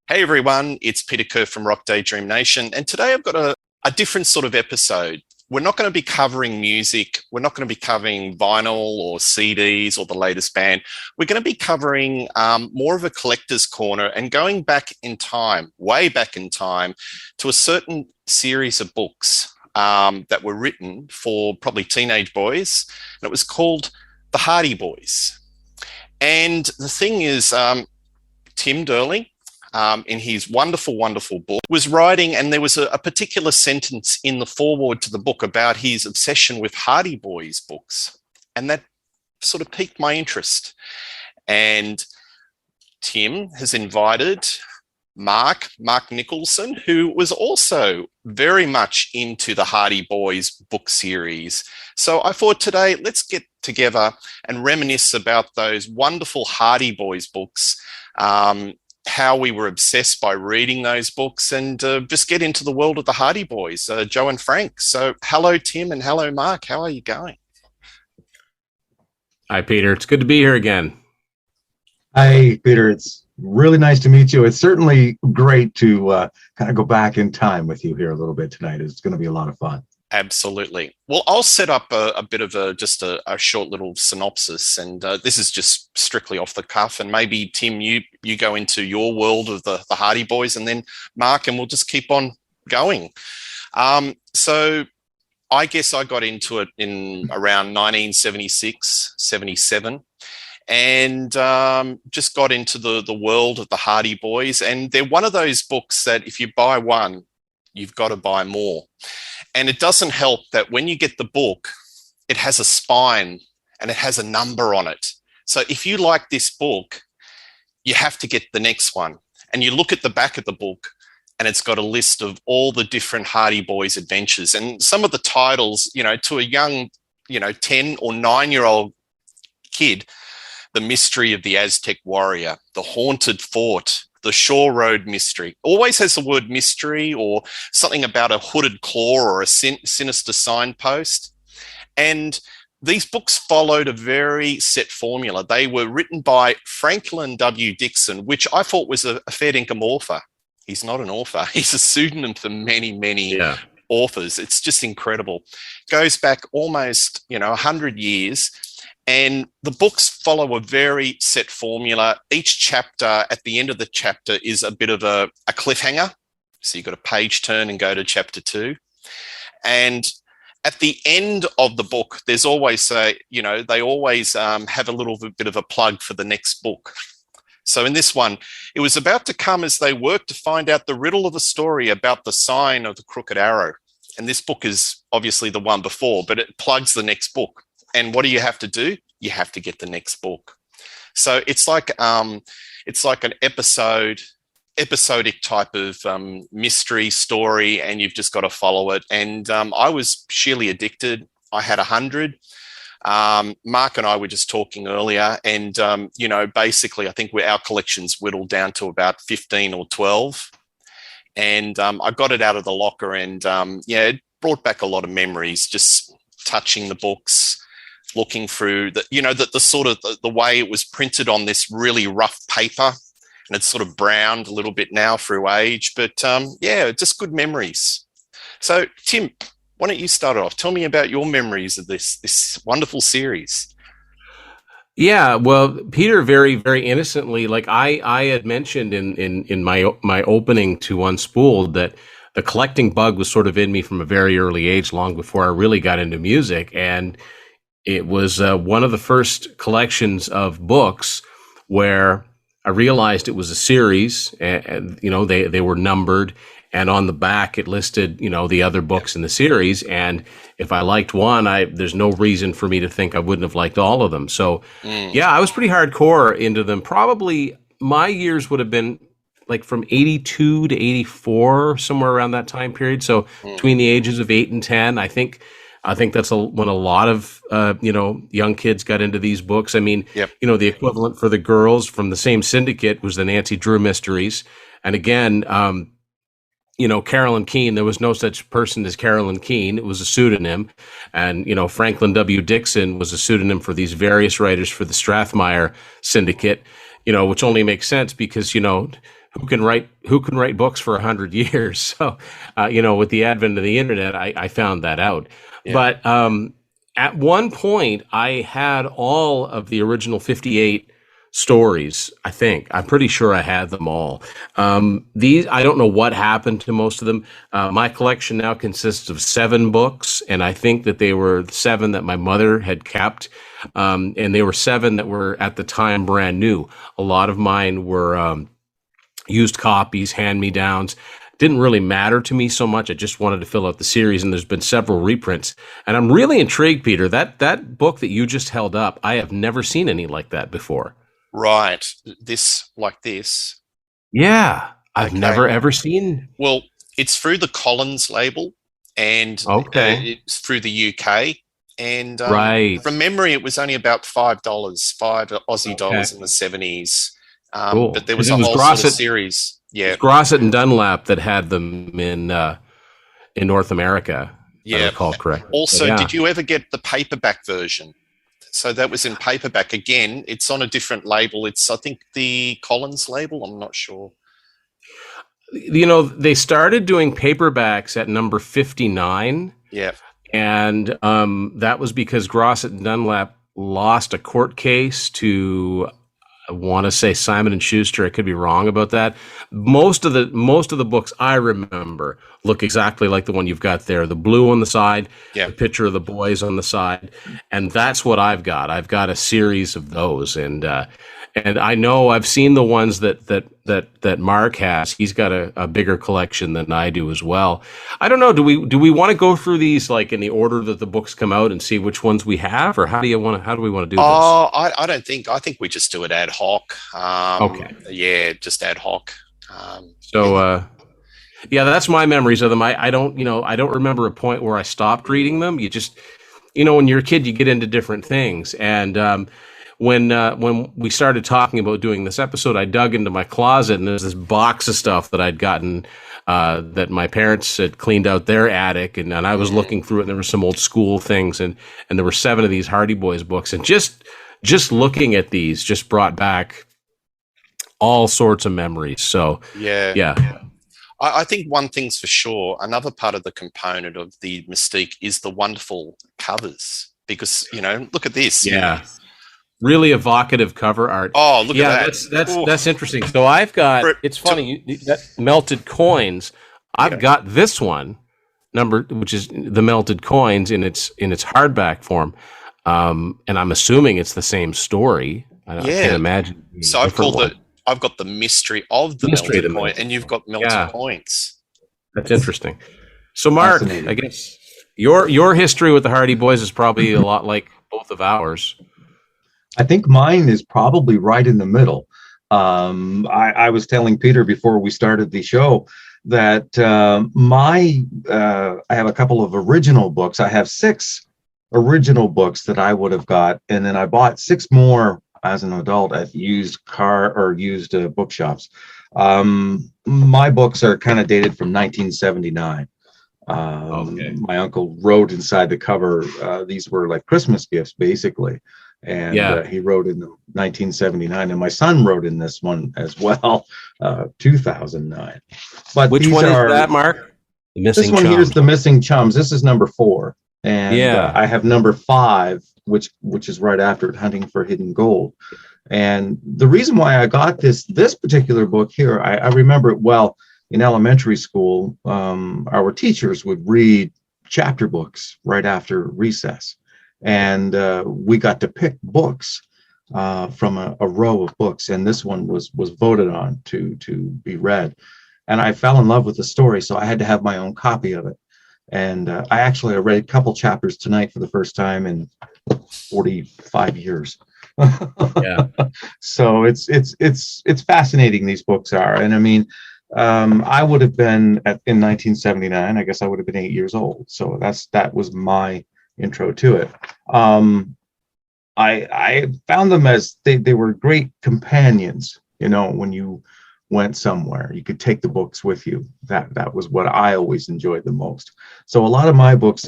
Hey everyone, it's Peter Kerr from Rock Daydream Nation, and today I've got a different sort of episode. We're not going to be covering music, we're not going to be covering vinyl or CDs or the latest band. We're going to be covering more of a collector's corner and going back in time, way back in time, to a certain series of books that were written for probably teenage boys, and it was called The Hardy Boys. And the thing is, Tim Durling, in his wonderful, wonderful book, was writing, and there was a particular sentence in the foreword to the book about his obsession with Hardy Boys books. And that sort of piqued my interest. And Tim has invited Mark Nicholson, who was also very much into the Hardy Boys book series. So I thought today, let's get together and reminisce about those wonderful Hardy Boys books, how we were obsessed by reading those books, and just get into the world of the Hardy Boys, Joe and Frank. So hello, Tim, and hello, Mark. How are you going? Hi, Peter. It's good to be here again. Hi, Peter. It's really nice to meet you. It's certainly great to kind of go back in time with you here a little bit tonight. It's going to be a lot of fun. Absolutely. Well, I'll set up a bit of just a short little synopsis, and this is just strictly off the cuff. And maybe, Tim, you go into your world of the Hardy Boys, and then Mark, and we'll just keep on going. So I guess I got into it in around 1976, 77, and just got into the world of the Hardy Boys. And they're one of those books that if you buy one, you've got to buy more. And it doesn't help that when you get the book, it has a spine and it has a number on it. So if you like this book, you have to get the next one. And you look at the back of the book and it's got a list of all the different Hardy Boys adventures. And some of the titles, to a young, 10 or 9-year-old kid, The Mystery of the Aztec Warrior, The Haunted Fort, The Shore Road Mystery. Always has the word mystery or something about a hooded claw or a sinister signpost. And these books followed a very set formula. They were written by Franklin W. Dixon, which I thought was a fair dinkum author. He's not an author. He's a pseudonym for many authors. It's just incredible. Goes back almost, 100 years. And the books follow a very set formula. Each chapter, at the end of the chapter, is a bit of a cliffhanger. So you've got a page turn and go to chapter 2. And at the end of the book, there's always they always have a little bit of a plug for the next book. So in this one, it was about to come as they worked to find out the riddle of the story about the sign of the crooked arrow. And this book is obviously the one before, but it plugs the next book. And what do you have to do? You have to get the next book. So it's like an episodic type of mystery story, and you've just got to follow it. And I was sheerly addicted. I had 100. Mark and I were just talking earlier, and basically, I think our collection's whittled down to about 15 or 12. And I got it out of the locker, and it brought back a lot of memories. Just touching the books, looking through the sort of the way it was printed on this really rough paper, and it's sort of browned a little bit now through age, but just good memories. So Tim, why don't you start off? Tell me about your memories of this wonderful series. Yeah, well, Peter very, very innocently, like I had mentioned in my opening to Unspooled, that the collecting bug was sort of in me from a very early age, long before I really got into music. And it was one of the first collections of books where I realized it was a series, and they were numbered, and on the back it listed the other books in the series. And if I liked one, there's no reason for me to think I wouldn't have liked all of them. So I was pretty hardcore into them. Probably my years would have been like from 82 to 84, somewhere around that time period. So between the ages of 8 and 10, I think that's when a lot of young kids got into these books. I mean, the equivalent for the girls from the same syndicate was the Nancy Drew mysteries. And again, Carolyn Keene, there was no such person as Carolyn Keene. It was a pseudonym. And, Franklin W. Dixon was a pseudonym for these various writers for the Strathmire syndicate, which only makes sense because, who can write books for 100 years. So, with the advent of the internet, I found that out. Yeah. But at one point, I had all of the original 58 stories. I'm pretty sure I had them all. These, I don't know what happened to most of them. My collection now consists of 7 books, and I think that they were 7 that my mother had kept. And they were 7 that were at the time brand new. A lot of mine were used copies, hand-me-downs. Didn't really matter to me so much. I just wanted to fill out the series, and there's been several reprints. And I'm really intrigued, Peter. That book that you just held up, I have never seen any like that before. Right. This, like this. Yeah. I've Okay. never ever seen. Well, it's through the Collins label, and it's through the UK. And right. From memory, it was only about $5, 5 Aussie dollars in the 70s. Cool. But there was a whole sort of series. Yeah. It was Grosset and Dunlap that had them in North America. Yeah. If I recall correctly. Also, did you ever get the paperback version? So that was in paperback. Again, it's on a different label. It's, I think, the Collins label. I'm not sure. They started doing paperbacks at number 59. Yeah. And that was because Grosset and Dunlap lost a court case to, I want to say, Simon and Schuster. I could be wrong about that. Most of the books I remember look exactly like the one you've got there. The blue on the side, the picture of the boys on the side, and that's what I've got. I've got a series of those, and I know I've seen the ones that Mark has. He's got a bigger collection than I do as well. I don't know. Do we want to go through these like in the order that the books come out and see which ones we have, or how do we want to do this? I don't think. I think we just do it ad hoc. Okay. Yeah, just ad hoc. That's my memories of them. I don't remember a point where I stopped reading them. You just, when you're a kid, you get into different things, and when we started talking about doing this episode, I dug into my closet, and there's this box of stuff that I'd gotten that my parents had cleaned out their attic, and I was looking through it, and there were some old school things, and there were 7 of these Hardy Boys books, and just looking at these just brought back all sorts of memories. So yeah. I think one thing's for sure. Another part of the component of the mystique is the wonderful covers, because look at this. Yeah. Really evocative cover art. Oh, look at that. That's interesting. So I've got, it's funny, that melted coins. I've got this one which is the melted coins in its hardback form. And I'm assuming it's the same story. I can't imagine. So I've got the mystery of the melted coin, and you've got melted coins. That's interesting. So Mark, I guess your history with the Hardy Boys is probably a lot like both of ours. I think mine is probably right in the middle. I was telling Peter before we started the show that I have a couple of original books. I have 6 original books that I would have got, and then I bought 6 more as an adult at used bookshops. My books are kind of dated from 1979. My uncle wrote inside the cover. These were like Christmas gifts, basically. And he wrote in 1979, and my son wrote in this one as well, 2009. But which one is that, Mark? This one here is the Missing Chums. This is number 4, and I have number 5, which is right after it, Hunting for Hidden Gold. And the reason why I got this particular book here, I remember it well. In elementary school, our teachers would read chapter books right after recess. And we got to pick books from a row of books, and this one was voted on to be read. And I fell in love with the story, so I had to have my own copy of it. And I read a couple chapters tonight for the first time in 45 years. So it's fascinating, these books are. And I mean, I would have been in 1979. I guess I would have been 8 years old. So that was my intro to it. I found them as they were great companions. When you went somewhere, you could take the books with you. That was what I always enjoyed the most. So a lot of my books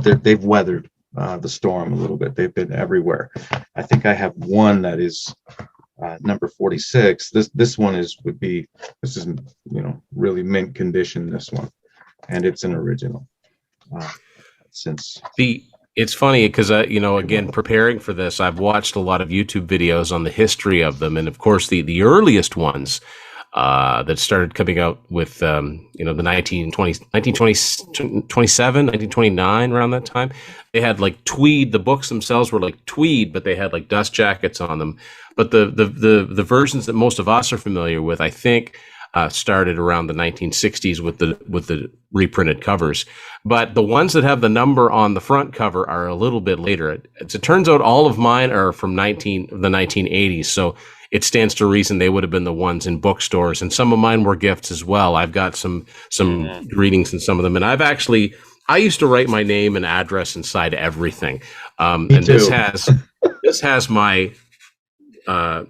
they've weathered the storm a little bit. They've been everywhere. I think I have one that is number 46. This one would be really mint condition. This one, and it's an original. It's funny because again, preparing for this, I've watched a lot of YouTube videos on the history of them, and of course the earliest ones that started coming out with the 1927, 1929, around that time. They had like tweed. The books themselves were like tweed, but they had like dust jackets on them. But the versions that most of us are familiar with, I think, started around the 1960s with the reprinted covers. But the ones that have the number on the front cover are a little bit later. It turns out all of mine are from the 1980s. So it stands to reason they would have been the ones in bookstores, and some of mine were gifts as well. I've got some readings in some of them, and I used to write my name and address inside everything. And this has my my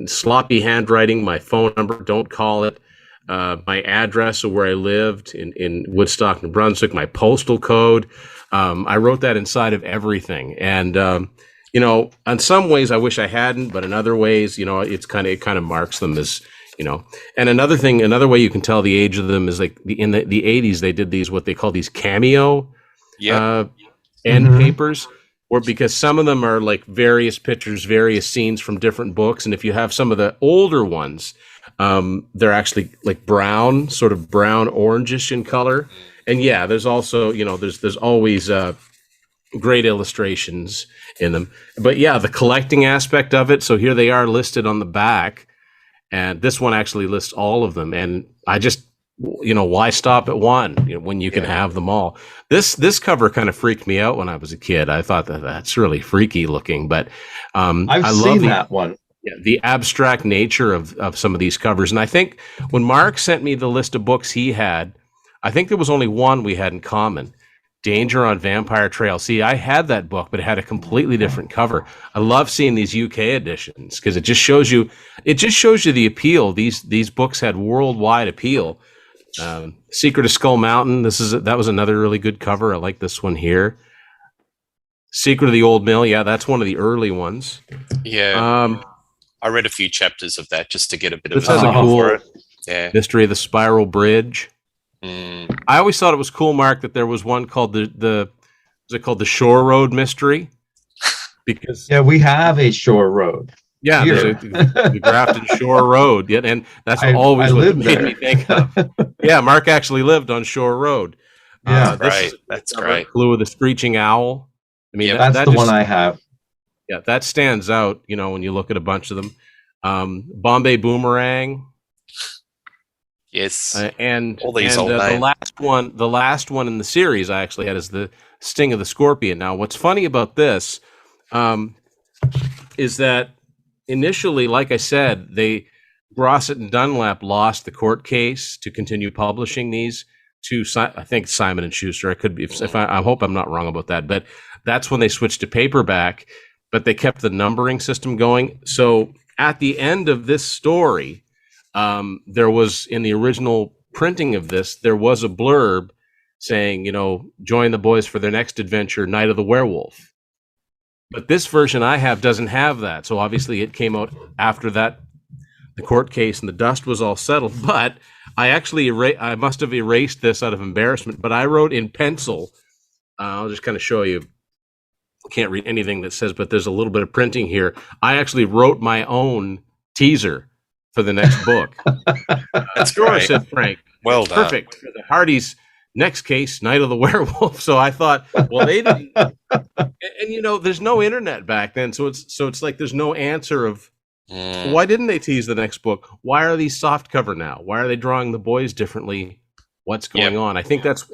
sloppy handwriting, my phone number, don't call it, my address of where I lived in Woodstock, New Brunswick, my postal code. I wrote that inside of everything, and in some ways I wish I hadn't, but in other ways, it kind of marks them as, And another way you can tell the age of them is like in the 80s, they did what they call these cameo end papers, or because some of them are like various pictures, various scenes from different books. And if you have some of the older ones, they're actually like brown, sort of brown orangish in color. And yeah, there's also, there's always great illustrations in them. But yeah, the collecting aspect of it. So here they are listed on the back, and this one actually lists all of them. And I just, why stop at one when you can have them all? This cover kind of freaked me out when I was a kid. I thought that's really freaky looking, but I've seen that one. Yeah, the abstract nature of some of these covers. And I think when Mark sent me the list of books he had, I think there was only one we had in common. Danger on Vampire Trail. See, I had that book, but it had a completely different cover. I love seeing these UK editions because it just shows you the appeal. These books had worldwide appeal. Secret of Skull Mountain. That was another really good cover. I like this one here. Secret of the Old Mill. Yeah, that's one of the early ones. Yeah. I read a few chapters of that just to get a bit of a feel for it. Yeah. Mystery of the Spiral Bridge. I always thought it was cool, Mark, that there was one called the Shore Road Mystery, because we have a Shore Road. Yeah, there's the Grafton Shore Road. Yeah, and that's always what it made me think of. Yeah, Mark actually lived on Shore Road. Yeah, right. That's great. Clue of the Screeching Owl. I mean, that's the one I have. Yeah, that stands out. When you look at a bunch of them. Bombay Boomerang. Yes, and all these old names. The last one in the series I actually had is the Sting of the Scorpion. Now, what's funny about this is that initially, like I said, Grosset and Dunlap lost the court case to continue publishing these to, I think, Simon and Schuster. I could be, I hope I'm not wrong about that, but that's when they switched to paperback. But they kept the numbering system going. So at the end of this story, there was, in the original printing of this, there was a blurb saying, join the boys for their next adventure, Night of the Werewolf. But this version I have doesn't have that. So obviously it came out after that, the court case, and the dust was all settled. But I must have erased this out of embarrassment, but I wrote in pencil. I'll just kind of show you. Can't read anything that says, but there's a little bit of printing here. I actually wrote my own teaser for the next book. That's great. Said Frank. Well done. Perfect for the Hardys' next case, Night of the Werewolf. So I thought, well, they didn't. And there's no internet back then, so it's like there's no answer of why didn't they tease the next book? Why are these soft cover now? Why are they drawing the boys differently? What's going on? I think that's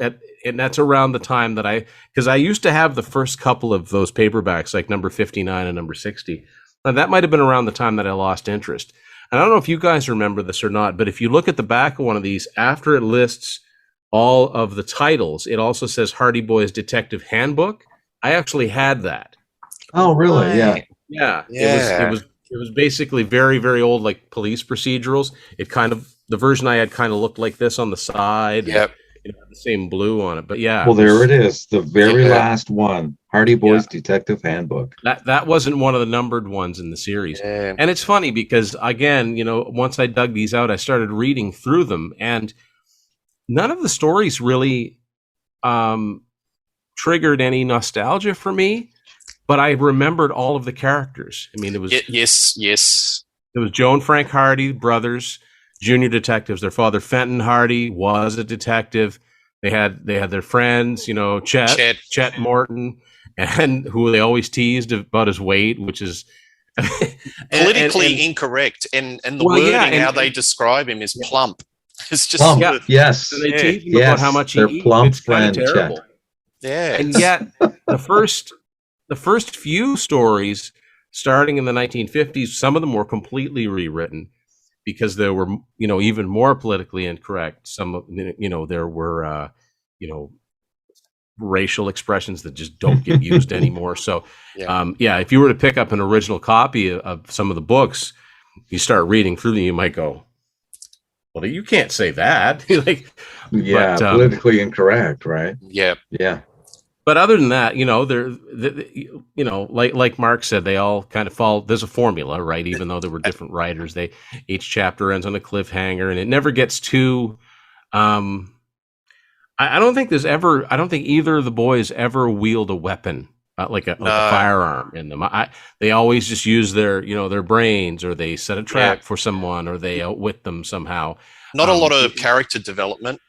around the time that because I used to have the first couple of those paperbacks, like number 59 and number 60. Now, that might have been around the time that I lost interest. And I don't know if you guys remember this or not, but if you look at the back of one of these, after it lists all of the titles, it also says Hardy Boys Detective Handbook. I actually had that. Oh, really? Right. Yeah. Yeah. It was basically very, very old, like police procedurals. The version I had kind of looked like this on the side. Yep. the same blue on it. But yeah, well, there it is, the very last one, Hardy Boys Detective Handbook. That wasn't one of the numbered ones in the series. Yeah. And it's funny because, again, once I dug these out, I started reading through them, and none of the stories really triggered any nostalgia for me, but I remembered all of the characters. I mean, it was yes. It was Joe and Frank Hardy, brothers, junior detectives. Their father, Fenton Hardy, was a detective. They had their friends, Chet Morton, and who they always teased about his weight, which is politically incorrect. And the wording, how they describe him, is plump. It's just plump. Yes. And they tease him about how much he eats. Plump it's kind of terrible. Chet. Yeah. And yet the first few stories, starting in the 1950s, some of them were completely rewritten because they were, even more politically incorrect. Some of, there were, racial expressions that just don't get used anymore. So, if you were to pick up an original copy of some of the books, you start reading through them, you might go, well, you can't say that. Politically incorrect, right? Yeah. But other than that, like Mark said, they all kind of follow. There's a formula, right? Even though there were different writers, each chapter ends on a cliffhanger, and it never gets too. I don't think either of the boys ever wield a weapon, like a firearm in them. They always just use their brains, or they set a trap for someone, or they outwit them somehow. Not a lot of character development.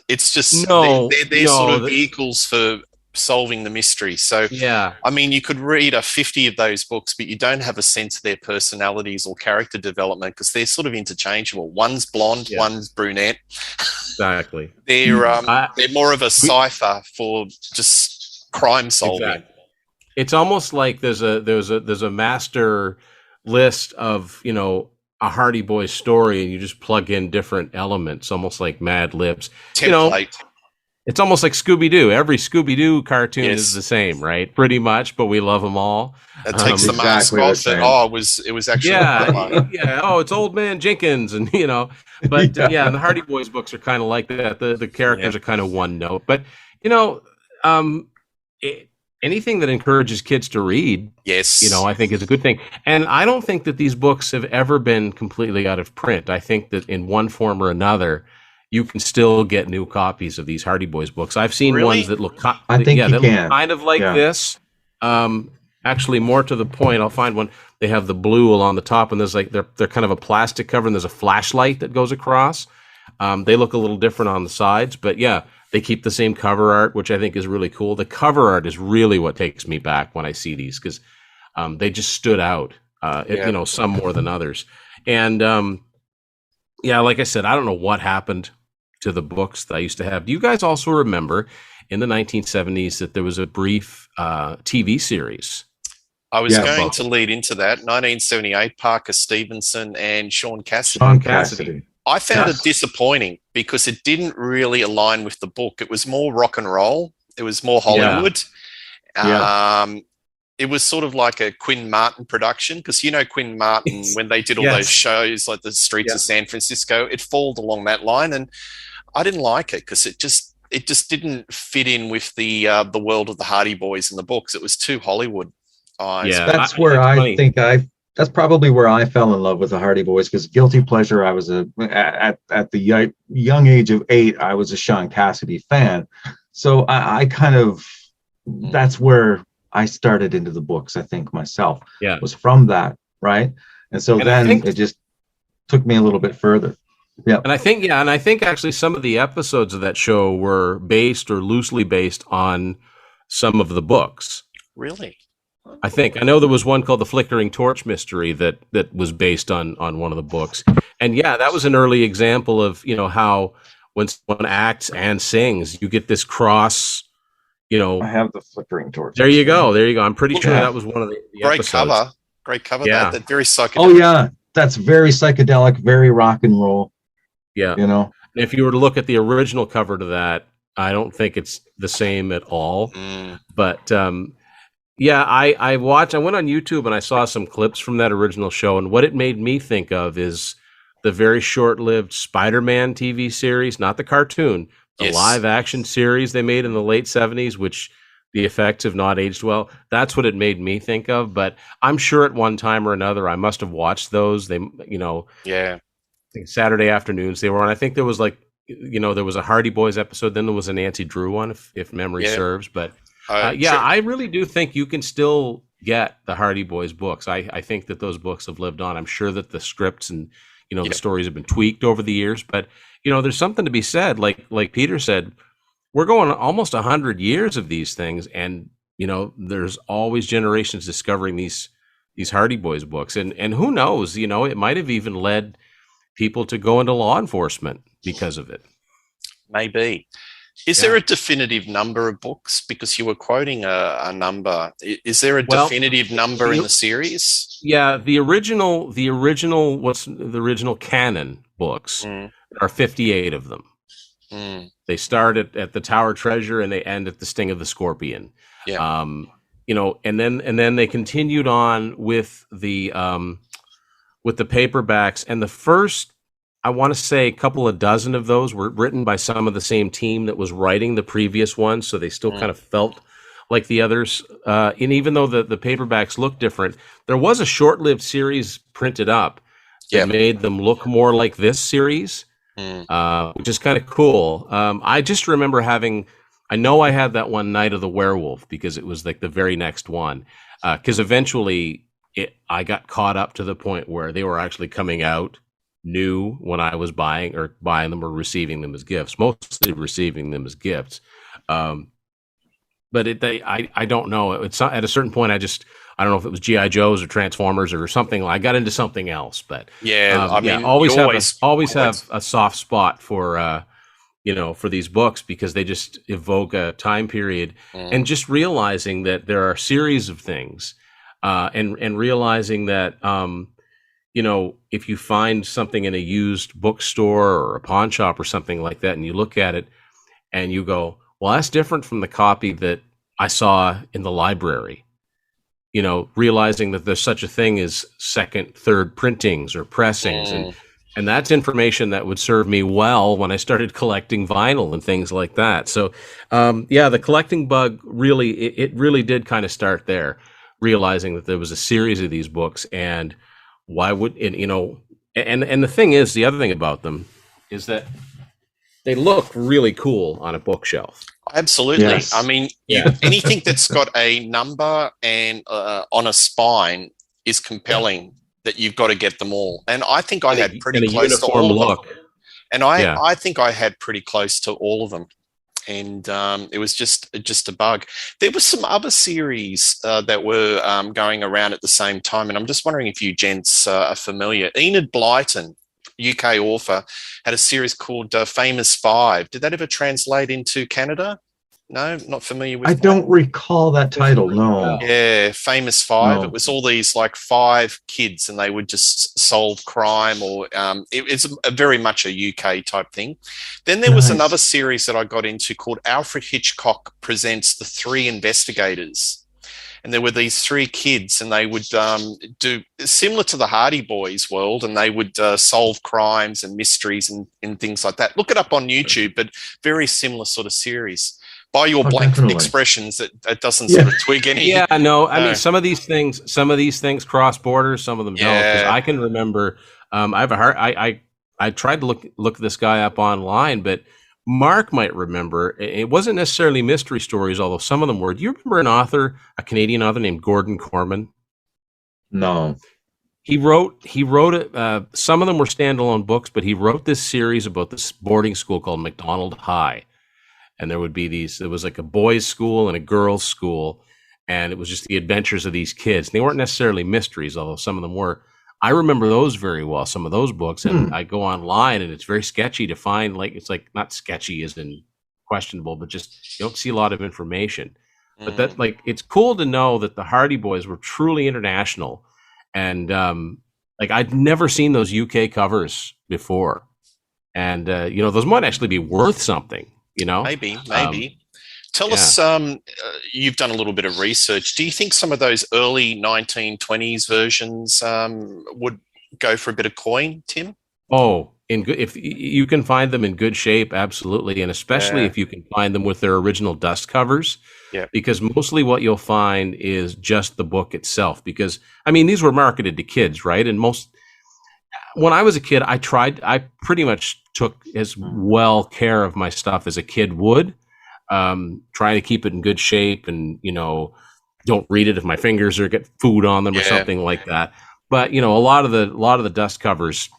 It's just they're sort of vehicles for solving the mystery. So, I mean, you could read 50 of those books, but you don't have a sense of their personalities or character development because they're sort of interchangeable. One's blonde, one's brunette. Exactly. They're more of a cipher for just crime solving. Exactly. It's almost like there's a master list of a Hardy Boys story, and you just plug in different elements, almost like Mad Libs. Template. It's almost like Scooby-Doo. Every Scooby-Doo cartoon is the same, right? Pretty much, but we love them all. It takes the mask off, and it was actually it's Old Man Jenkins, and but and the Hardy Boys books are kind of like that. The characters are kind of one note, but anything that encourages kids to read, I think is a good thing. And I don't think that these books have ever been completely out of print. I think that in one form or another, you can still get new copies of these Hardy Boys books. I've seen ones that look, look kind of like this. Actually, more to the point, I'll find one. They have the blue along the top, and there's they're kind of a plastic cover, and there's a flashlight that goes across. They look a little different on the sides, but they keep the same cover art, which I think is really cool. The cover art is really what takes me back when I see these, because they just stood out, some more than others. And like I said, I don't know what happened to the books that I used to have. Do you guys also remember in the 1970s that there was a brief TV series? I was going to lead into that. 1978, Parker Stevenson and Sean Cassidy. I found it disappointing because it didn't really align with the book. It was more rock and roll. It was more Hollywood. It was sort of like a Quinn Martin production, because Quinn Martin, when they did all those shows like the Streets of San Francisco, it followed along that line, and I didn't like it because it just didn't fit in with the world of the Hardy Boys in the books. It was too Hollywood. That's where I think that's probably where I fell in love with the Hardy Boys, because guilty pleasure, I was at the young age of 8, I was a Sean Cassidy fan. So I kind of, that's where I started into the books, I think, myself. Was from that, right? And so it just took me a little bit further. And I think actually some of the episodes of that show were based or loosely based on some of the books. Really? I know there was one called The Flickering Torch Mystery that was based on one of the books. And that was an early example of, how when someone acts and sings, you get this cross, I have The Flickering Torch. There you go. I'm pretty sure that was one of the episodes. Great cover. Yeah. That very psychedelic. Oh, yeah. That's very psychedelic, very rock and roll. Yeah. If you were to look at the original cover to that, I don't think it's the same at all. But I went on YouTube and I saw some clips from that original show, and what it made me think of is the very short-lived Spider-Man TV series, not the cartoon, the Yes. live action series they made in the late 70s, which the effects have not aged well. That's what it made me think of. But I'm sure at one time or another, I must have watched those. They, Yeah. I think Saturday afternoons they were on. I think there was there was a Hardy Boys episode. Then there was a Nancy Drew one, if memory serves. But I really do think you can still get the Hardy Boys books. I think that those books have lived on. I'm sure that the scripts and the stories have been tweaked over the years, but there's something to be said. Like Peter said, we're going almost 100 years of these things, and there's always generations discovering these Hardy Boys books, and who knows, it might have even led people to go into law enforcement because of it. Maybe. Is there a definitive number of books? Because you were quoting a number. Is there a definitive number in the series? Yeah, the original canon books are 58 of them. They start at the Tower Treasure and they end at the Sting of the Scorpion. Yeah. And then they continued on with the paperbacks, and the first, I want to say, a couple of dozen of those were written by some of the same team that was writing the previous ones, so they still kind of felt like the others. And even though the paperbacks look different, there was a short-lived series printed up that made them look more like this series, which is kind of cool. I just remember I know I had that one, Night of the Werewolf, because it was like the very next one, because eventually I got caught up to the point where they were actually coming out new when I was buying them or receiving them as gifts, mostly receiving them as gifts. But I don't know. It's not, at a certain point, I don't know if it was G.I. Joes or Transformers or something. I got into something else, but always have a soft spot for for these books, because they just evoke a time period, and just realizing that there are a series of things, and realizing that if you find something in a used bookstore or a pawn shop or something like that, and you look at it and you go, well, that's different from the copy that I saw in the library. Realizing that there's such a thing as second, third printings or pressings, and that's information that would serve me well when I started collecting vinyl and things like that. So, the collecting bug really did kind of start there, realizing that there was a series of these books, and why would and the thing is, the other thing about them is that they look really cool on a bookshelf. Absolutely. Yes. I mean, anything that's got a number and on a spine is compelling. That you've got to get them all. And I think I had pretty close to all of them. And I think I had pretty close to all of them. And it was just a bug. There were some other series that were going around at the same time, and I'm just wondering if you gents are familiar. Enid Blyton, UK author, had a series called Famous Five. Did that ever translate into Canada? No, not familiar with I that. don't recall that title, no. Yeah, Famous Five. No. It was all these like five kids, and they would just solve crime, or it's very much a UK type thing. Then there was another series that I got into called Alfred Hitchcock Presents the Three Investigators. And there were these three kids, and they would do similar to the Hardy Boys world, and they would solve crimes and mysteries and things like that. Look it up on YouTube, but very similar sort of series. By your blank expressions, it doesn't sort of twig any. Yeah, no. I mean, some of these things cross borders, some of them don't. Because I can remember, I have a heart. I tried to look this guy up online, but Mark might remember. It wasn't necessarily mystery stories, although some of them were. Do you remember a Canadian author named Gordon Corman? No. He wrote some of them were standalone books, but he wrote this series about this boarding school called McDonald High. And there was like a boys' school and a girls' school, and it was just the adventures of these kids. And they weren't necessarily mysteries, although some of them were. I remember those very well, some of those books, and I go online, and it's very sketchy to find, it's like not sketchy as in questionable, but just you don't see a lot of information. But that, it's cool to know that the Hardy Boys were truly international, and I'd never seen those UK covers before, and those might actually be worth something. Maybe. Tell us, you've done a little bit of research. Do you think some of those early 1920s versions would go for a bit of coin, Tim? Oh, in good, if you can find them in good shape, absolutely, and especially if you can find them with their original dust covers. Yeah. Because mostly what you'll find is just the book itself. Because I mean, these were marketed to kids, right? And when I was a kid, I pretty much took as well care of my stuff as a kid would, trying to keep it in good shape, and don't read it if my fingers get food on them or something like that. But a lot of the dust covers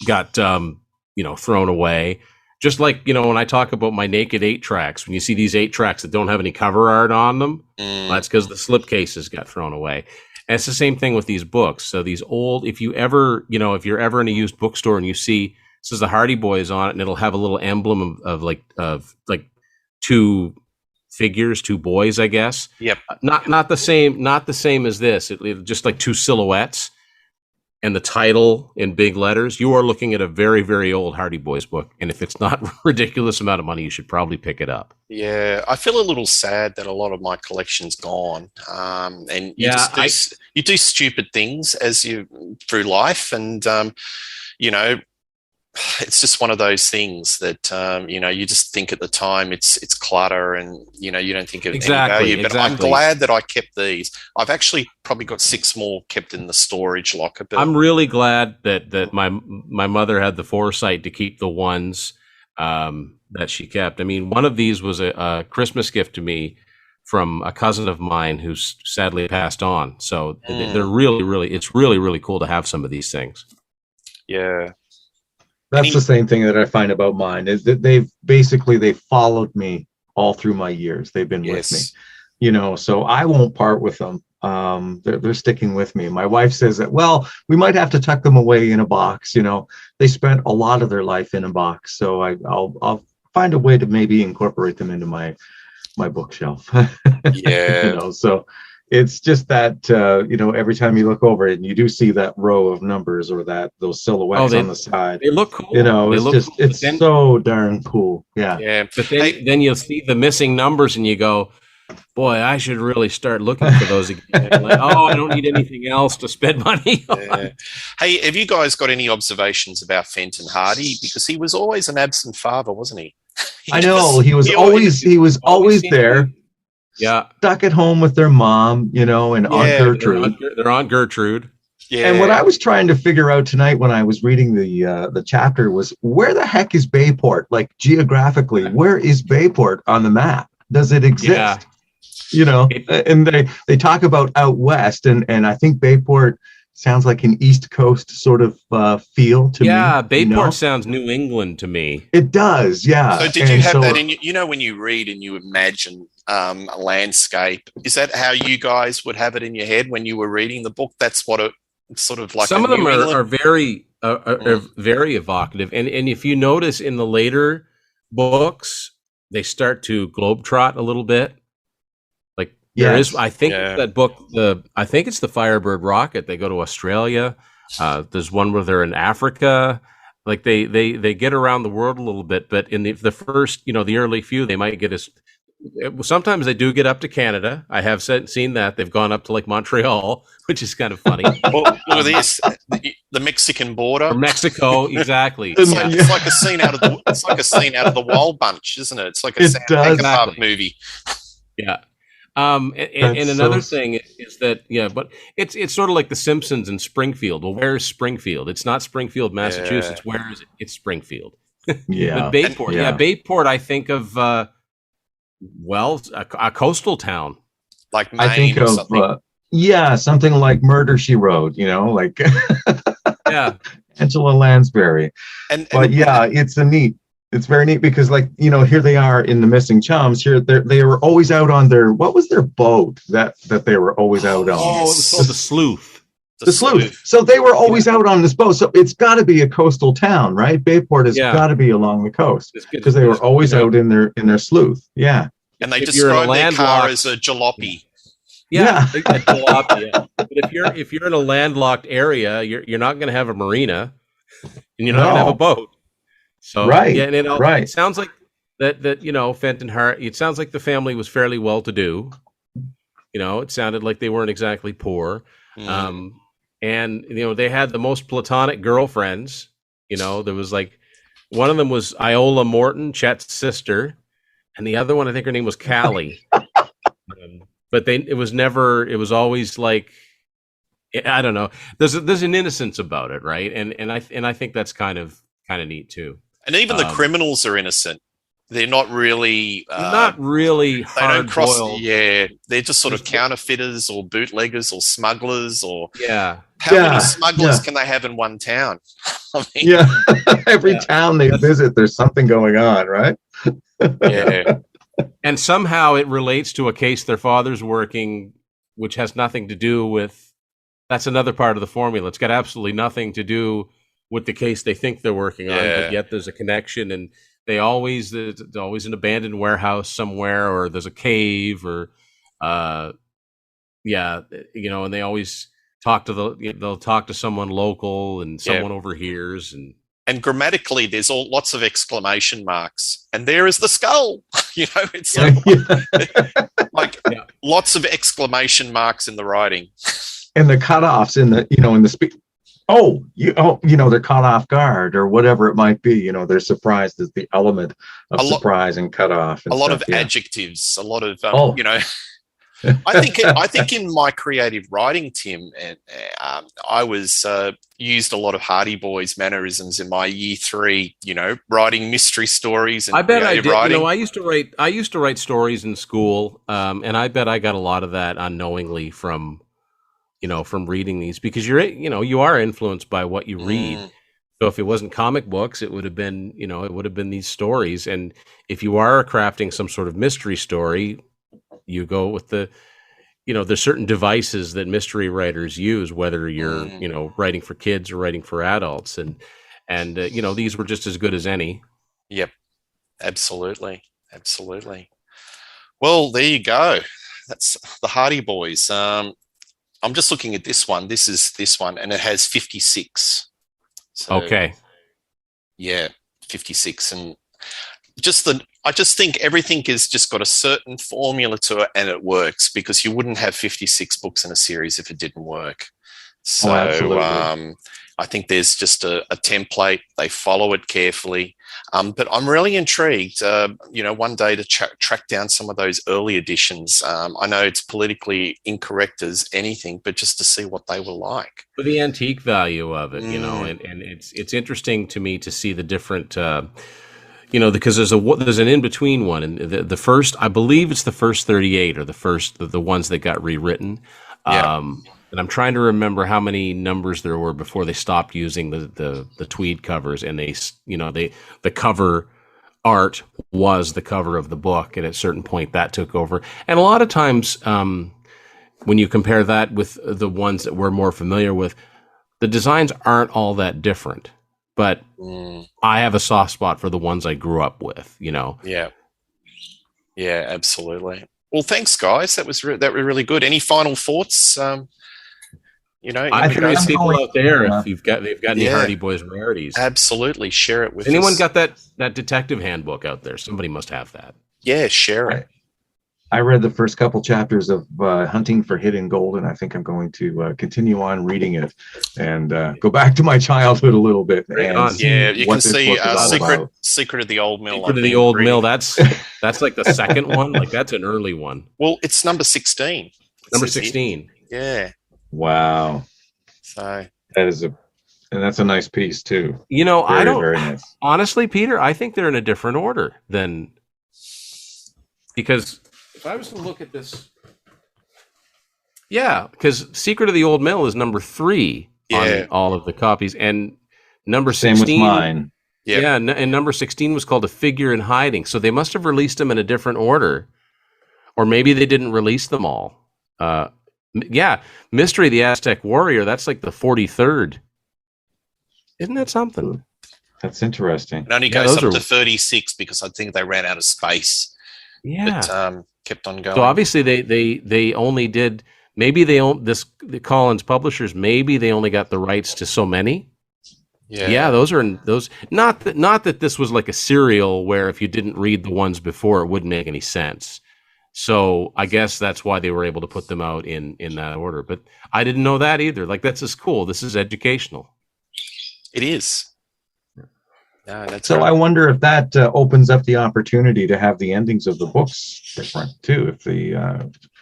got thrown away. Just like when I talk about my naked 8-tracks, when you see these 8-tracks that don't have any cover art on them, that's because the slipcases got thrown away. And it's the same thing with these books. So these old, if you're ever in a used bookstore and you see it says the Hardy Boys on it, and it'll have a little emblem of two figures, two boys, I guess. Yep. Not the same as this. It just like two silhouettes. And the title in big letters, you are looking at a very, very old Hardy Boys book. And if it's not a ridiculous amount of money, you should probably pick it up. Yeah, I feel a little sad that a lot of my collection's gone. And you do stupid things through life. And, it's just one of those things that, you just think at the time it's clutter, and, you don't think of any value. But I'm glad that I kept these. I've actually probably got 6 more kept in the storage locker. But I'm really glad that my mother had the foresight to keep the ones that she kept. I mean, one of these was a Christmas gift to me from a cousin of mine who's sadly passed on. So they're really, it's really, really cool to have some of these things. Yeah. That's the same thing that I find about mine, is that they followed me all through my years. They've been with me, so I won't part with them. They're sticking with me. My wife says that, well, we might have to tuck them away in a box. They spent a lot of their life in a box. So I'll find a way to maybe incorporate them into my bookshelf. Yeah. So it's just that, every time you look over it and you do see that row of numbers or those silhouettes on the side, they look cool. It's so darn cool. Yeah. Yeah. But then you'll see the missing numbers and you go, boy, I should really start looking for those again. Like, I don't need anything else to spend money on. Yeah. Hey, have you guys got any observations about Fenton Hardy? Because he was always an absent father, wasn't he? I know. He was always there. Yeah, stuck at home with their mom, and Aunt Gertrude. Their Aunt Gertrude. Yeah. And what I was trying to figure out tonight when I was reading the chapter was, where the heck is Bayport? Like, geographically, where is Bayport on the map? Does it exist? Yeah. And they talk about out west, and I think Bayport sounds like an East Coast sort of feel to me. Yeah, Bayport sounds New England to me. It does, yeah. So did you have that in, when you read and you imagine a landscape, is that how you guys would have it in your head when you were reading the book? That's what it's sort of like. Some of them are very very evocative. And if you notice in the later books, they start to globetrot a little bit. There is, I think, that book. I think it's the Firebird Rocket. They go to Australia. There's one where they're in Africa. Like they get around the world a little bit. But in the first, the early few, they might get as. Sometimes they do get up to Canada. I have seen that they've gone up to like Montreal, which is kind of funny. Well, look at this, the Mexican border, or Mexico, exactly. It's like a scene out of the Wild Bunch, isn't it? It's like a Sam Peckinpah movie. Yeah. And another thing is that, but it's sort of like The Simpsons in Springfield. Well, where's Springfield? It's not Springfield, Massachusetts. Yeah. Where is it? It's Springfield. Yeah. But Bayport, Bayport, I think of, a coastal town. Like Maine, I think of, something. Something like Murder, She Wrote, like Angela Lansbury. It's very neat because, here they are in the Missing Chums. Here they were always out on what was their boat that they were always out on? Oh, it was called the Sleuth. The Sleuth. So they were always out on this boat. So it's got to be a coastal town, right? Bayport has got to be along the coast because they were always out in their Sleuth. Yeah. And they describe their car as a jalopy. Yeah. A jalopy. But if you're in a landlocked area, you're not going to have a marina, and you're not going to have a boat. So it sounds like that Fenton Hart. It sounds like the family was fairly well to do. It sounded like they weren't exactly poor. And they had the most platonic girlfriends There was like one of them was Iola Morton, Chet's sister, and the other one I think her name was Callie. But it was always like, I don't know. There's an innocence about it, right? And I think that's kind of neat too. And even the criminals are innocent. They're not really they don't cross. boiled. Yeah, they're just sort of counterfeiters or bootleggers or smugglers or How many smugglers can they have in one town? I mean, every town they visit, there's something going on, right? Yeah. And somehow it relates to a case their father's working, which has nothing to do with. That's another part of the formula. It's got absolutely nothing to do with the case they think they're working on, but yet there's a connection, and there's always an abandoned warehouse somewhere, or there's a cave, or and they always they'll talk to someone local, and someone overhears, and grammatically there's lots of exclamation marks, and there is the skull. It's like lots of exclamation marks in the writing, and the cutoffs in the speech. They're caught off guard or whatever it might be. They're surprised at the element of surprise and cut off. And a lot of adjectives, a lot of, I think in my creative writing, Tim, I was used a lot of Hardy Boys mannerisms in my year 3, writing mystery stories. And I bet I did. Writing. I used to write stories in school, and I bet I got a lot of that unknowingly from reading these, because you are influenced by what you read. So if it wasn't comic books, it would have been, these stories. And if you are crafting some sort of mystery story, you go with there's certain devices that mystery writers use, whether you're, writing for kids or writing for adults. And these were just as good as any. Yep. Absolutely. Absolutely. Well, there you go. That's the Hardy Boys. I'm just looking at this one. This is this one, and it has 56. So, okay. Yeah, 56. And I just think everything has just got a certain formula to it, and it works, because you wouldn't have 56 books in a series if it didn't work. So I think there's just a template. They follow it carefully. But I'm really intrigued, one day to track down some of those early editions. I know it's politically incorrect as anything, but just to see what they were like. For the antique value of it, and it's interesting to me to see the different, because there's an in-between one. And the first, I believe it's the first 38 or the ones that got rewritten. Yeah. And I'm trying to remember how many numbers there were before they stopped using the tweed covers, and the cover art was the cover of the book, and at a certain point that took over. And a lot of times, when you compare that with the ones that we're more familiar with, the designs aren't all that different. But I have a soft spot for the ones I grew up with. Yeah. Yeah, absolutely. Well, thanks, guys. That was really good. Any final thoughts? I think there's people out there, if they've got any Hardy Boys rarities. Absolutely, share it with us. Anyone got that detective handbook out there? Somebody must have that. Yeah, share it. I read the first couple chapters of Hunting for Hidden Gold, and I think I'm going to continue on reading it and go back to my childhood a little bit. You can see Secret of the Old Mill. Secret of the Old Mill. That's like the second one. Like, that's an early one. Well, it's number 16. Number 16. Yeah. Wow. So that's a nice piece too. I don't very nice. Honestly, Peter, I think they're in a different order because if I was to look at this, because Secret of the Old Mill is number 3 on all of the copies, and number 16. Same with mine. Yeah, and number 16 was called A Figure in Hiding. So they must have released them in a different order, or maybe they didn't release them all. Mystery of the Aztec Warrior, that's like the 43rd. Isn't that something? That's interesting. It only goes up to 36 because I think they ran out of space. Yeah. But kept on going. So obviously they only did, maybe the Collins publishers, maybe they only got the rights to so many. Yeah, those not that this was like a serial where if you didn't read the ones before it wouldn't make any sense. So I guess that's why they were able to put them out in that order. But I didn't know that either. Like, that's just cool. This is educational. It is. No, that's so right. I wonder if that opens up the opportunity to have the endings of the books different too. If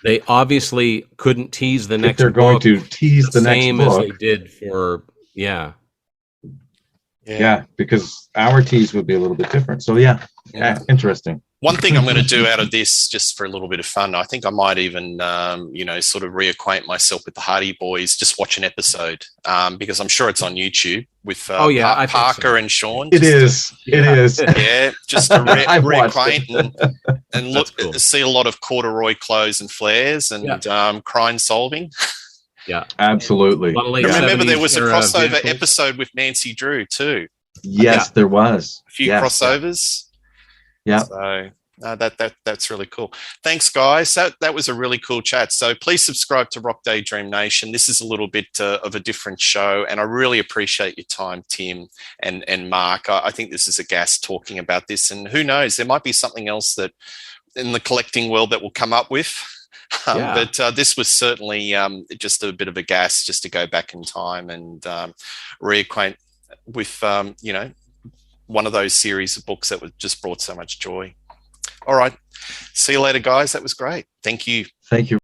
they obviously couldn't tease the next they're going book to tease the next same as book, they did for because our tease would be a little bit different. So interesting. One thing I'm going to do out of this, just for a little bit of fun, I think I might even, sort of reacquaint myself with the Hardy Boys, just watch an episode, because I'm sure it's on YouTube with Parker and Sean. It is. Yeah, just to reacquaint and look, cool. See a lot of corduroy clothes and flares and crime solving. Yeah, absolutely. I remember there was a crossover episode with Nancy Drew too. Yes, there was a few crossovers. Yeah. So that's really cool. Thanks, guys. That was a really cool chat. So please subscribe to Rock Daydream Nation. This is a little bit of a different show, and I really appreciate your time, Tim and Mark. I think this is a gas talking about this, and who knows, there might be something else that in the collecting world that we'll come up with. But this was certainly just a bit of a gas, just to go back in time and reacquaint with one of those series of books that just brought so much joy. All right. See you later, guys. That was great. Thank you. Thank you.